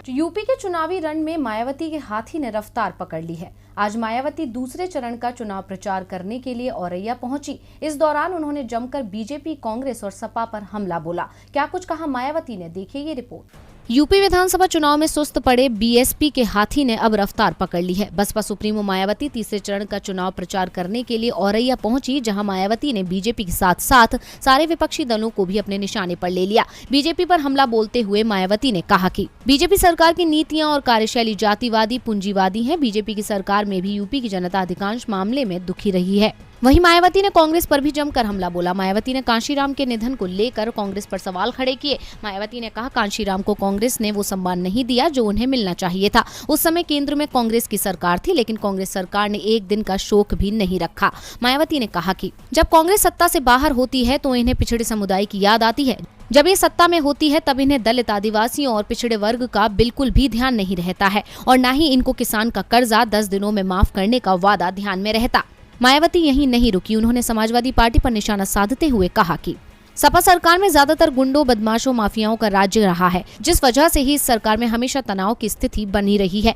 UP के चुनावी रण में मायावती के हाथी ने रफ्तार पकड़ ली है। आज मायावती दूसरे चरण का चुनाव प्रचार करने के लिए औरैया पहुंची। इस दौरान उन्होंने जमकर बीजेपी, कांग्रेस और सपा पर हमला बोला। क्या कुछ कहा मायावती ने, देखिए ये रिपोर्ट। यूपी विधानसभा चुनाव में सुस्त पड़े बीएसपी के हाथी ने अब रफ्तार पकड़ ली है। बसपा सुप्रीमो मायावती तीसरे चरण का चुनाव प्रचार करने के लिए औरैया पहुंची, जहां मायावती ने बीजेपी के साथ साथ सारे विपक्षी दलों को भी अपने निशाने पर ले लिया। बीजेपी पर हमला बोलते हुए मायावती ने कहा कि बीजेपी सरकार की नीतियां और कार्यशैली जातिवादी, पूंजीवादी है। बीजेपी की सरकार में भी यूपी की जनता अधिकांश मामले में दुखी रही है। वहीं मायावती ने कांग्रेस पर भी जमकर हमला बोला। मायावती ने कांशीराम के निधन को लेकर कांग्रेस पर सवाल खड़े किए। मायावती ने कहा, कांशीराम को कांग्रेस ने वो सम्मान नहीं दिया जो उन्हें मिलना चाहिए था। उस समय केंद्र में कांग्रेस की सरकार थी, लेकिन कांग्रेस सरकार ने एक दिन का शोक भी नहीं रखा। मायावती ने कहा कि जब कांग्रेस सत्ता से बाहर होती है तो इन्हें पिछड़े समुदाय की याद आती है। जब ये सत्ता में होती है तब इन्हें दलित, आदिवासियों और पिछड़े वर्ग का बिल्कुल भी ध्यान नहीं रहता है और न ही इनको किसान का कर्जा 10 दिनों में माफ करने का वादा ध्यान में रहता। मायावती यहीं नहीं रुकी। उन्होंने समाजवादी पार्टी पर निशाना साधते हुए कहा कि सपा सरकार में ज्यादातर गुंडों, बदमाशों, माफियाओं का राज्य रहा है, जिस वजह से ही इस सरकार में हमेशा तनाव की स्थिति बनी रही है।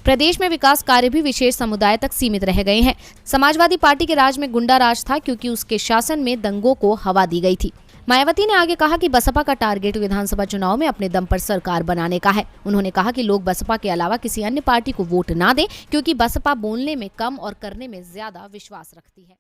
प्रदेश में विकास कार्य भी विशेष समुदाय तक सीमित रह गए हैं। समाजवादी पार्टी के राज में गुंडा राज था, क्योंकि उसके शासन में दंगों को हवा दी गई थी। मायावती ने आगे कहा कि बसपा का टारगेट विधानसभा चुनाव में अपने दम पर सरकार बनाने का है। उन्होंने कहा कि लोग बसपा के अलावा किसी अन्य पार्टी को वोट ना दें, क्योंकि बसपा बोलने में कम और करने में ज्यादा विश्वास रखती है।